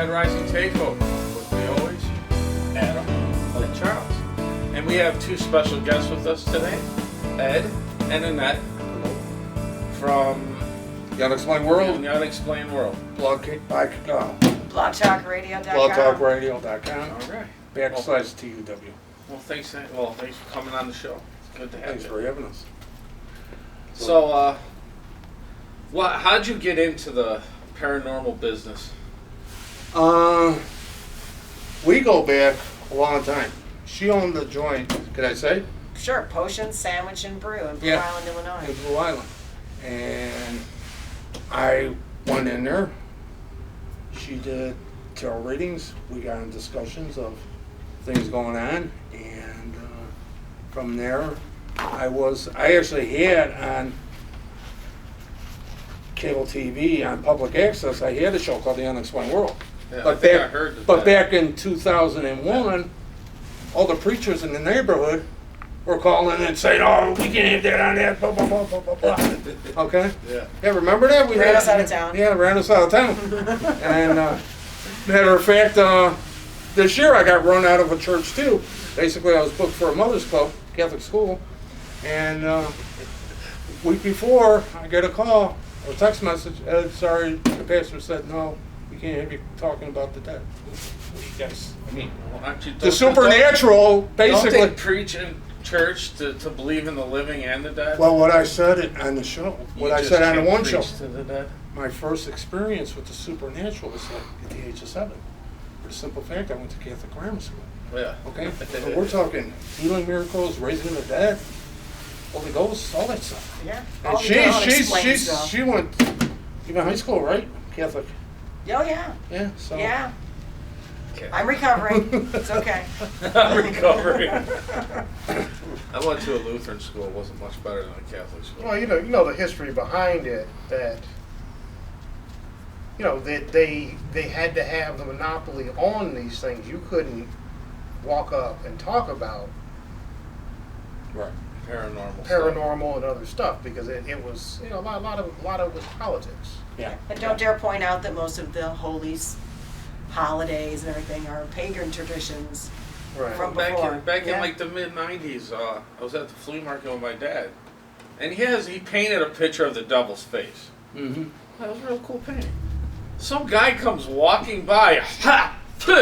Dead Rising Takeover with me always, Adam and Charles. And we have two special guests with us today, Ed and Annette from The Unexplained World. The Unexplained World. BlogTalkRadio.com. BlogTalkRadio.com. All right. /TUW. Well, thanks for coming on the show. It's good to have Thanks you. for having us. So, how'd you get into the paranormal business? We go back a long time. She owned the joint, could I say? Sure, Potion, Sandwich, and Brew in Blue Island, Illinois. In Blue Island. And I went in there. She did tarot readings. We got in discussions of things going on. And from there, I actually had on cable TV, on public access, I had a show called The Unexplained World. Yeah, But back in 2001, all the preachers in the neighborhood were calling and saying, "Oh, we can't have that on that." Blah blah blah blah blah blah. Okay. Yeah. Remember that? Ran us out of town. Yeah, ran us out of town. And matter of fact, this year I got run out of a church too. Basically, I was booked for a mother's club, Catholic school, and week before I get a call or text message. Ed, sorry, the pastor said no. We can't have you talking about the dead. What do you guys? I mean, the supernatural, basically. Don't they preach in church to believe in the living and the dead? Well, what I said on the show, what I said on the one show, to the dead? my first experience with the supernatural was like at the age of 7. For the simple fact, I went to Catholic grammar school. Yeah. Okay, so we're talking healing miracles, raising the dead, Holy Ghost, all that stuff. Yeah. And she went even high school, right? Catholic. Oh, yeah. Yeah. So. Yeah. I'm recovering. It's okay. I'm recovering. I went to a Lutheran school. It wasn't much better than a Catholic school. Well, you know the history behind it, that that they had to have the monopoly on these things. You couldn't walk up and talk about Right. Paranormal and other stuff because it was a lot of it was politics. Yeah. And don't dare point out that most of the holidays and everything are pagan traditions Right. from back before. in like the mid '90s, I was at the flea market with my dad, and he painted a picture of the devil's face. Mm-hmm. That was a real cool painting. Some guy comes walking by,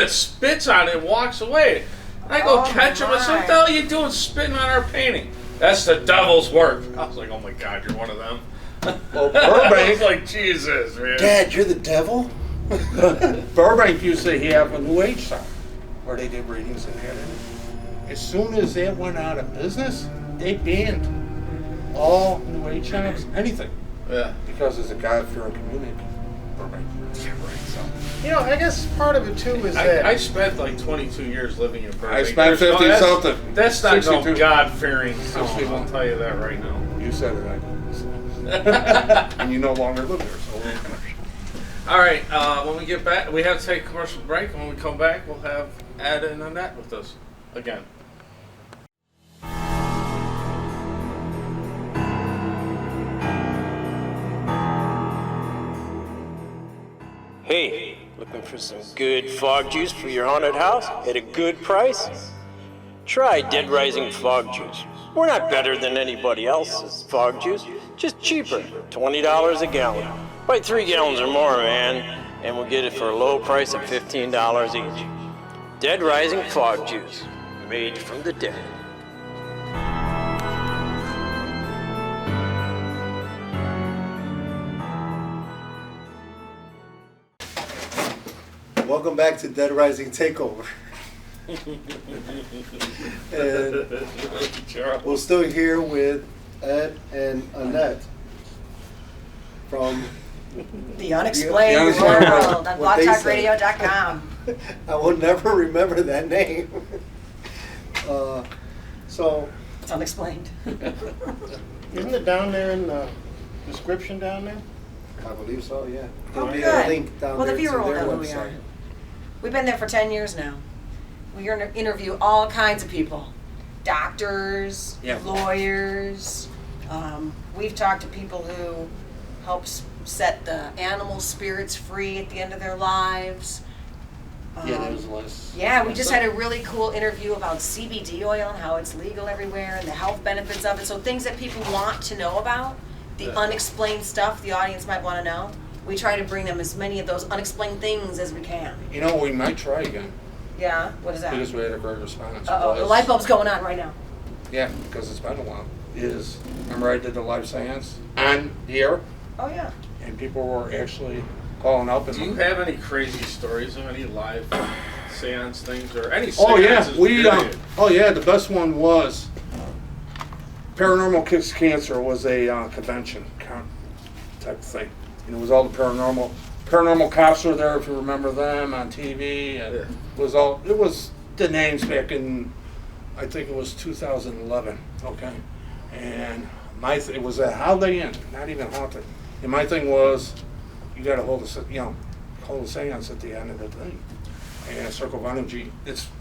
spits on it, and walks away. I go catch him. I said, "What the hell are you doing, spitting on our painting?" "That's the devil's work." I was like, "Oh my God, you're one of them." Well, I Burbank. was like, Jesus, man. Dad, you're the devil? Burbank used to have a New Age shop where they did readings and that. As soon as that went out of business, they banned all New Age shops, anything, Yeah. because it's a God-fearing community. Burbank. Yeah, right. So I guess part of it too is that I spent like 22 years living in Burbank. I spent 50 something. That's not 62. no God-fearing town, 61. I'll tell you that right now. you said it, I did. So. And you no longer live there, so. All right, when we get back, we have to take a commercial break, and when we come back, we'll have Ed and Annette with us again. Hey, looking for some good fog juice for your haunted house at a good price? Try Dead Rising Fog Juice. We're not better than anybody else's fog juice, just cheaper, $20 a gallon. Buy 3 gallons or more, man, and we'll get it for a low price of $15 each. Dead Rising Fog Juice, made from the dead. Welcome back to Dead Rising Takeover. And we're still here with Ed and Annette from The Unexplained The Unexplained World on What they BlogTalkRadio.com. I will never remember that name. So It's unexplained. isn't it down there in the description down there? I believe so, yeah. Oh, There'll be a good. link down Well, the there viewer to will their know who we are. website. We've been there for 10 years now. We interview all kinds of people. Doctors, Yeah. lawyers. We've talked to people who help set the animal spirits free at the end of their lives. Yeah, that was less. Yeah, we just had a really cool interview about CBD oil and how it's legal everywhere and the health benefits of it. So things that people want to know about, the unexplained stuff the audience might want to know. We try to bring them as many of those unexplained things as we can. You know, we might try again Yeah, what is that? because we had a great response. Uh-oh, the Was- light bulb's going on right now. Yeah, because it's been a while. Remember I did the live seance on here, Oh, yeah. and people were actually calling up and. Do you have any crazy stories of any live seance things or any Oh yeah, seances? we. period? Oh yeah, the best one was Paranormal Kicks Cancer was a convention type thing, and it was all the paranormal cops were there if you remember them on TV, and it was the names back in I think it was 2011. Okay, and it was a Holiday Inn, not even haunted. And my thing was, you got to hold a seance at the end of the thing. And Circle of Energy,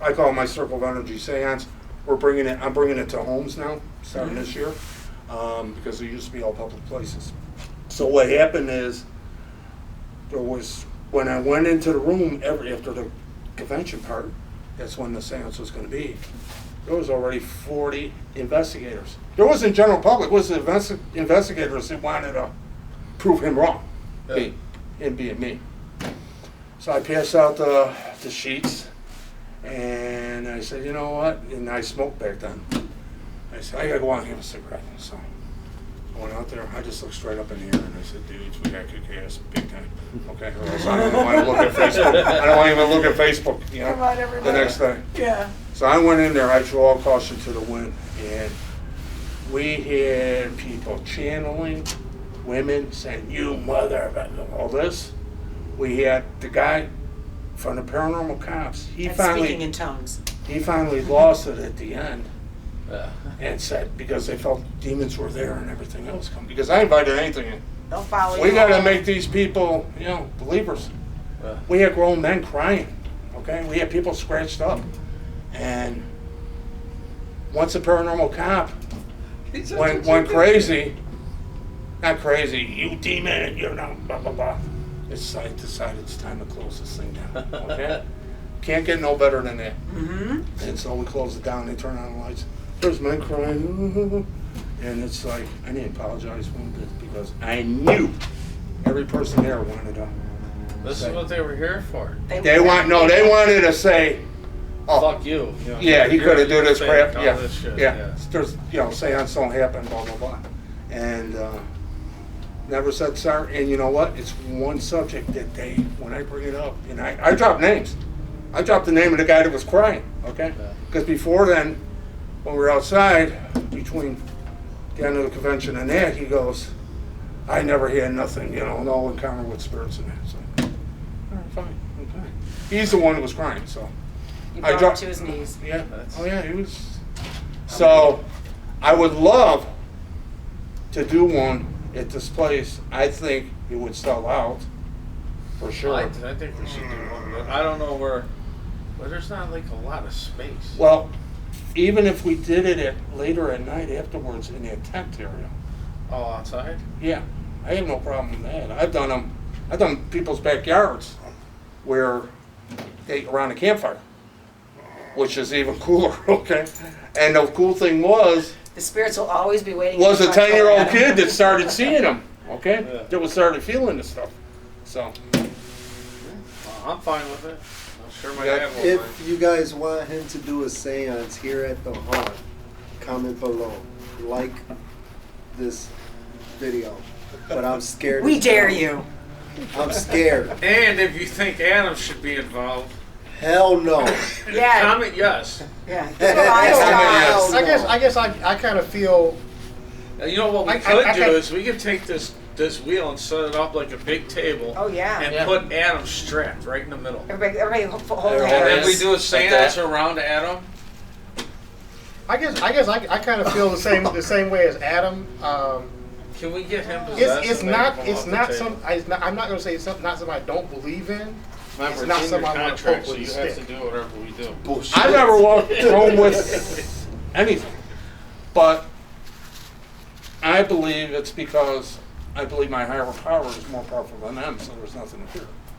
I call it my Circle of Energy seance. I'm bringing it to homes now, starting this year, because they used to be all public places. So what happened is, when I went into the room after the convention part, that's when the seance was going to be. There was already 40 investigators. There wasn't general public. It was the investigators that wanted to prove him wrong, him being me. So I passed out the sheets, and I said, you know what? And I smoked back then. I said, I gotta go out and have a cigarette. So I went out there. I just looked straight up in the air, and I said, dudes, we gotta kick ass big time. Okay, or else I don't want to look at Facebook. I don't want to even look at Facebook. You know, Come on, everybody. the next day. Yeah. So I went in there. I threw all caution to the wind, and we had people channeling, women saying, "You mother," all this. We had the guy from the paranormal cops. He And finally speaking in tongues. lost it at the end Yeah. and said because they felt demons were there and everything else come. Because I invited anything in. They'll follow We you. got to make these people, believers. Yeah. We had grown men crying. Okay, we had people scratched up, and once a paranormal cop went crazy. Not crazy, you demon, blah, blah, blah. I decided it's time to close this thing down, okay? Can't get no better than that. Mm-hmm. And so we closed it down, they turned on the lights. There's men crying, and it's like, I didn't apologize for this because I knew every person there wanted to. This is what they were here for. They wanted to say, oh, Fuck you. know, yeah, he you're couldn't do this fake, crap. all Yeah, this shit, yeah. There's, seance don't happen, blah, blah, blah. And never said sorry. And you know what? It's one subject that when I bring it up, and I drop names. I dropped the name of the guy that was crying, okay? Yeah. Because before then, when we were outside, between the end of the convention and that, he goes, I never had nothing, no encounter with spirits and that. So, all right, fine, okay. He's the one who was crying, so. You I brought him dropped- to his knees. Yeah. That's- Oh yeah, he was. So, I would love to do one at this place. I think it would sell out for sure. I think we should do one, but I don't know where. But there's not like a lot of space. Well, even if we did it later at night afterwards in that tent area, Oh, outside? yeah, I have no problem with that. I've done them. I've done people's backyards where they around a campfire, which is even cooler. Okay, and the cool thing was The spirits will always be waiting. a in the front door. 10-year-old kid that started seeing them. Okay, Yeah. that was started feeling this stuff. So I'm fine with it. I'm sure my Yeah. dad will. If you guys want him to do a seance here at the haunt, comment below. Like this video. But I'm scared. We as dare hell. you. I'm scared. And if you think Adam should be involved, Hell no. Yeah. comment yes. Yeah. That's what I Yes. thought. I guess I kind of feel. You know what we I could do can- is we could take this wheel and set it up like a big table. Oh, yeah. And Yeah. put Adam strapped right in the middle. Everybody hold And hands. then we do a Like seance that. around Adam. I guess I kind of feel the same way as Adam. Can we get him possessed? It's and make not him it's off the not table? some I'm not going to say it's not something I don't believe in. Remember, it's not it's in your something I wanna contract, poke so with you a have to stick. do whatever we do. Bullshit. I never walked home with anything, but I believe it's because I believe my higher power is more powerful than them, so there's nothing to fear.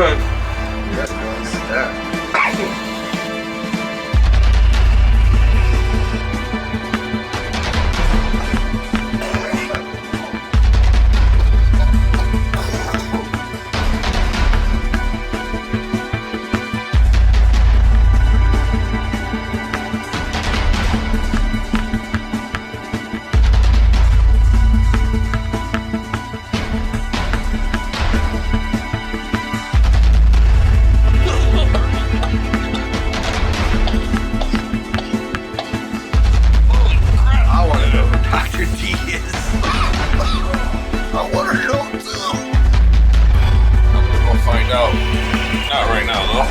good. Yes, no, that. I want to know who Dr. D is. I want to know too. I'm gonna go find out. Not right now, though.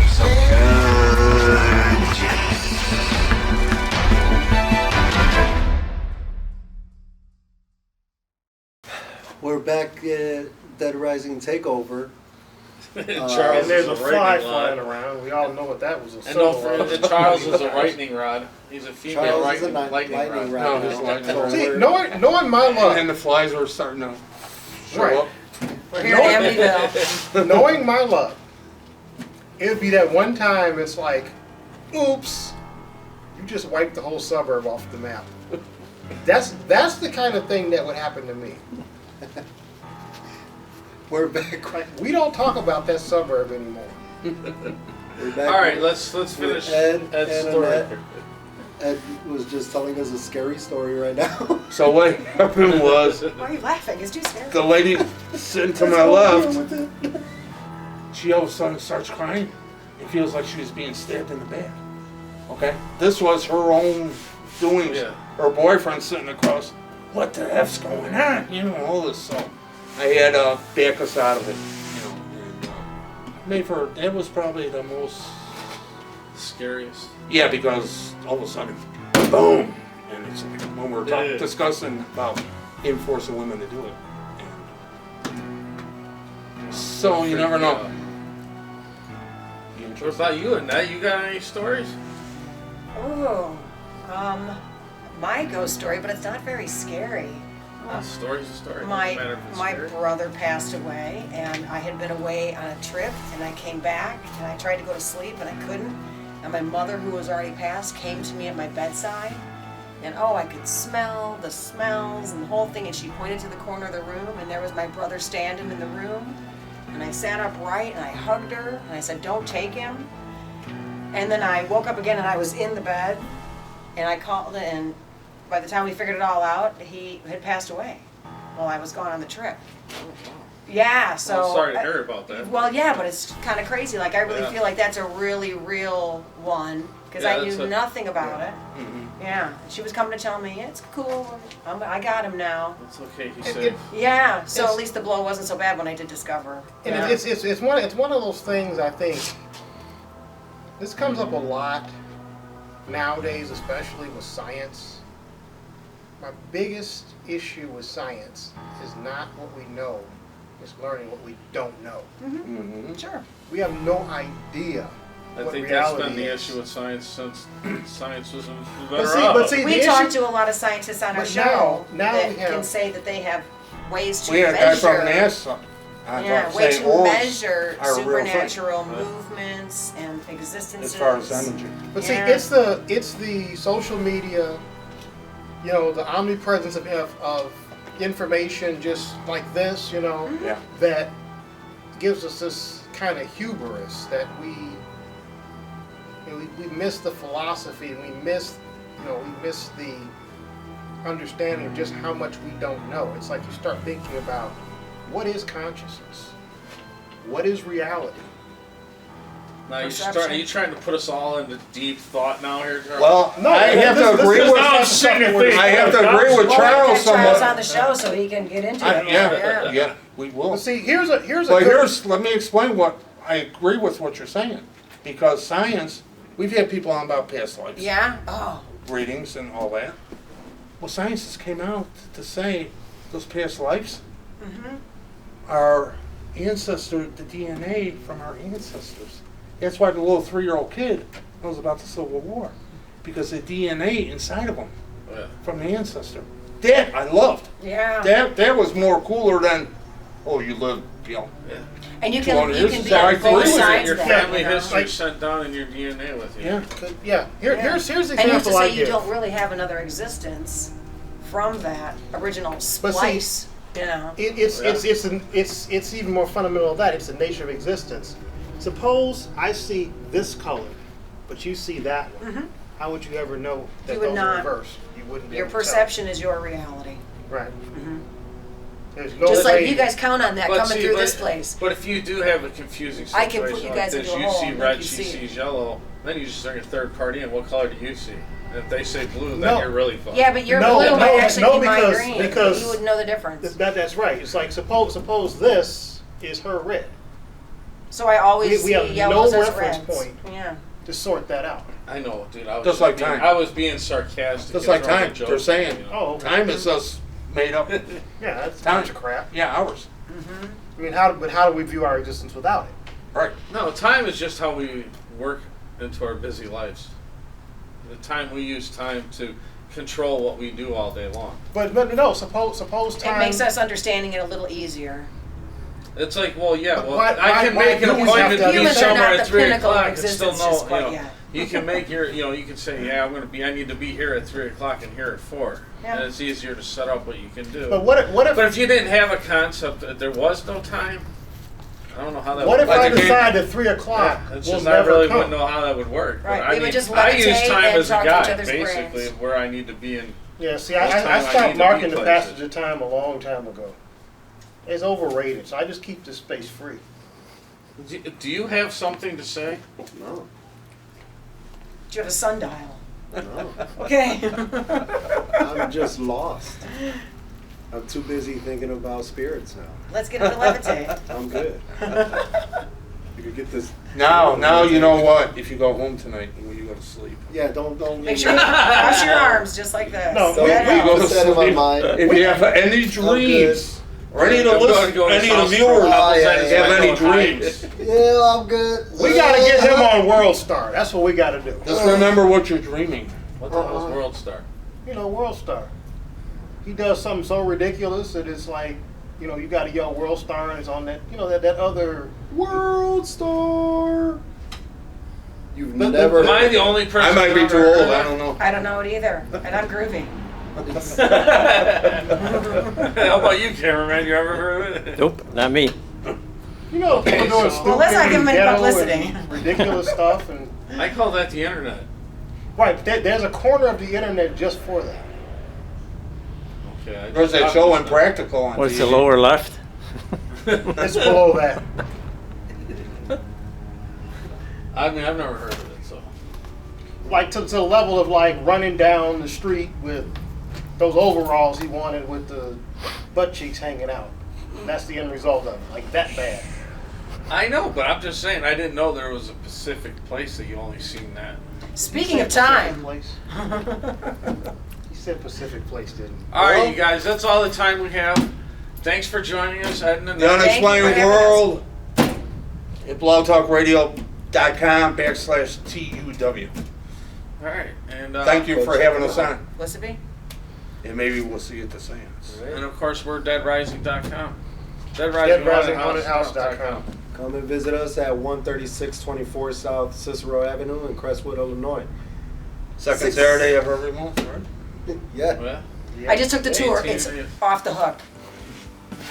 Some good juice. We're back at Dead Rising Takeover. Charles And there's is a a fly lightning flying rod. around. We all know what that was. And don't forget that Charles is a lightning rod. He's a female Charles is a lightning lightning rod. rod. No, he's a lightning So rod. See, we're- knowing my luck, And the flies are starting to show Right. up. We're here in Amityville. knowing my luck, it would be that one time it's like, oops, you just wiped the whole suburb off the map. That's the kind of thing that would happen to me. We're back. Like, we don't talk about that suburb anymore. We're back. All right, let's finish Ed Ed's and story. Annette. Ed was just telling us a scary story right now. So what happened was Why are you laughing? It's too scary. the lady sitting to my left, she all of a sudden starts crying. It feels like she was being stabbed in the back. Okay? This was her own doings. Yeah. Her boyfriend sitting across. What the F's going on? You know, all this. So I had to back us out of it. You know, and made for, that was probably the most, Scariest. yeah, because all of a sudden, boom. And it's like when we're Yeah. discussing about enforcing women to do it. And so you never know. What about you, Annette? You got any stories? Oh, my ghost story, but it's not very scary. A story's a story. My Doesn't matter if it's my scary. brother passed away, and I had been away on a trip, and I came back, and I tried to go to sleep, and I couldn't. And my mother, who was already passed, came to me at my bedside, and oh, I could smell the smells and the whole thing. And she pointed to the corner of the room, and there was my brother standing in the room. And I sat upright, and I hugged her, and I said, "Don't take him." And then I woke up again, and I was in the bed, and I called, and by the time we figured it all out, he had passed away while I was gone on the trip. Yeah, so. I'm sorry to hear about that. Well, yeah, but it's kind of crazy. Like, I really Yeah. feel like that's a really real one, because Yeah, I knew that's a- nothing about it. Mhm. Yeah, she was coming to tell me, it's cool, I got him now. It's okay, he's It- safe. Yeah, so It's- at least the blow wasn't so bad when I did discover. And Yeah. it's one of those things. I think this comes up a lot nowadays, especially with science. My biggest issue with science is not what we know, it's learning what we don't know. Mhm. Sure. We have no idea I what think that's reality been the is. issue with science since science was But better see, off. but see, We the talked issue, to a lot of scientists on our But show now that we have- can say that they have ways to We had a guy from measure. NASA. I Yeah, thought way saying to orbs measure are a real thing. supernatural movements and existences. As far as energy. but see, Yeah. it's the social media, you know, the omnipresence of information just like this, you know, Yeah. that gives us this kind of hubris that we miss the philosophy, we miss the understanding of just how much we don't know. It's like you start thinking about what is consciousness, what is reality. Now Perception. are you trying to put us all into deep thought now here, Charles? Well, No, I have this- to this agree is with. not I'm saying your thing. I have to agree with Well, Charles we got Charles on somewhat. the show so he can get into it. Yeah, we will. But see, here's a But good- let me explain what I agree with what you're saying, because science. We've had people on about past lives. Yeah? Oh. Readings and all that. Well, scientists came out to say those past lives, our ancestor, the DNA from our ancestors. That's why the little 3-year-old kid knows about the Civil War, because the DNA inside of them Yeah. from the ancestor. That I loved. Yeah. That was more cooler than, oh, you live, you know. And you 200 can years be is that on right for both you? sides Your of that. family you know? history sent down in your DNA with you. Yeah. Yeah. Here's the And you have example to I say you give. don't really have another existence from that original see, splice. You know. It's even more fundamental than that. It's the nature of existence. Suppose I see this color, but you see that one. How would you ever know that You would those not. are reversed? You wouldn't be Your able to tell. perception is your reality. Right. There's no Just like way- you guys count on that But coming see, through but- this place. But if you do have a confusing I situation can put you like guys this, into a you hole see and red, make she you see sees yellow, then you just bring a third party in. What color do you see? If they say blue, then No. you're really fucked. Yeah, but your No, blue no, might actually no, be my because- green. because- You would know the difference. That's right. It's like suppose this is her red. So I always we see have yellows no as reference reds. point. Yeah. To sort that out. I know, dude. I was Just like being, time. I was being sarcastic. Just and like throwing a time. joke, They're saying, you know. Oh, okay. time is us made up. Yeah, that's a Time. bunch of crap. Yeah, hours. I mean, how do we view our existence without it? Right. No, time is just how we work into our busy lives. The time we use time to control what we do all day long. But no, suppose time. It makes us understanding it a little easier. It's like, well, yeah, But well, why- I can why make an do we have appointment to- to be Humans are somewhere not at the 3 pinnacle of o'clock and still existence know, just quite you know, yet. you can make your, you know, you can say, yeah, I need to be here at 3 o'clock and here at 4. Yeah. And it's easier to set up what you can do. But what if But if you didn't have a concept that there was no time, I don't know how that what would if work. I Like a game. decide that 3 o'clock It's will just I never really come? wouldn't know how that would work. But Right, I we would mean, just I use levitate time and as a talk to each guide, other's basically, brains. of where I need to be in. Yeah, see, This time I I need stopped to marking be the places. passage of time a long time ago. It's overrated, so I just keep this space free. Do you have something to say? No, Do you have a sundial? no. Okay. I'm just lost. I'm too busy thinking about spirits now. Let's get into levitate. I'm good. You could get this. Now you know what? If you go home tonight, when you go to sleep. Yeah, don't. Make sure you cross your arms just like this. No, Don't That we helps. go to put that in my sleep. mind. If you have any dreams, or any of the I'm going to list, go to any his of the house for viewers a couple yeah, seconds yeah. have and any I go hide. dreams, Yeah, I'm good. We gotta get him on World Star. That's what we gotta do. just remember what you're dreaming. What the hell is World Star? You know, World Star. He does something so ridiculous that it's like, you know, you gotta yell World Star and it's on that, you know, that other. World Star. You've But- never. Am I the only person? I might be who's too ever old. heard I of don't know. I don't know it either, and I'm groovy. How about you, cameraman? You ever heard of it? Nope, not me. You know, people Okay, doing so- stupid Well, let's not give him any ghetto publicity. and ridiculous stuff and. I call that the internet. Right, there's a corner of the internet just for that. Okay. I There's that just- show Impractical on What's the TV. lower left? It's below that. I mean, I've never heard of it, so. Like to the level of like running down the street with those overalls he wanted with the butt cheeks hanging out. That's the end result of it. Like that bad. I know, but I'm just saying, I didn't know there was a Pacific place that you only seen that. Speaking of Pacific time. Place. He said Pacific Place, didn't he? All right, you guys, that's all the time we have. Thanks for joining us, Ed and The Annette. Thank you for Unexplained having us. World at blogtalkradio.com/TUW. All right, and Thank you for having us on. Mississippi? And maybe we'll see you at the seance. And of course, we're deadrising.com. DeadRisingHauntedHouse.com. Come and visit us at 13624 South Cicero Avenue in Crestwood, Illinois. Second Six- Saturday of every month, right? Yeah, Well, I just took the tour. 18, It's yeah. off the hook.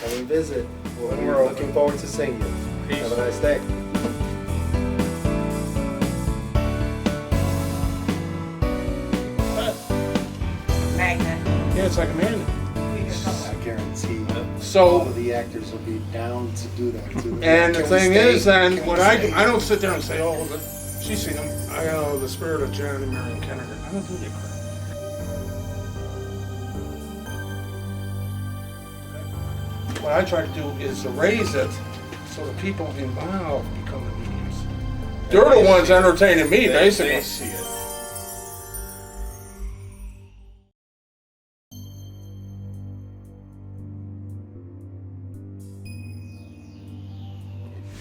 come and visit. When We're we're open. looking forward to seeing you. Peace. Have a nice day. Magnet. Yeah, it's like a man. I guarantee all So, of the actors will be down to do that. Too. and the Can we thing stay? is, then Can we when stay? I don't sit there and say, oh, she's seen him. The spirit of John and Marion Kennedy. I don't do that crap. What I try to do is to raise it so the people involved become the mediums. They're the ones entertaining me, basically. They see it.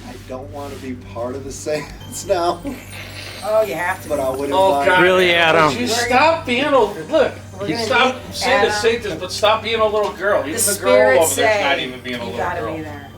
I don't want to be part of the seance now, Oh, you have to. but I would Oh, invite. God. Really, Adam? Would you stop being a look? We're You gonna stop need saying to Adam. say this, but stop being a little girl. Even The the girl over spirits there's say not even being a you little gotta girl. be there.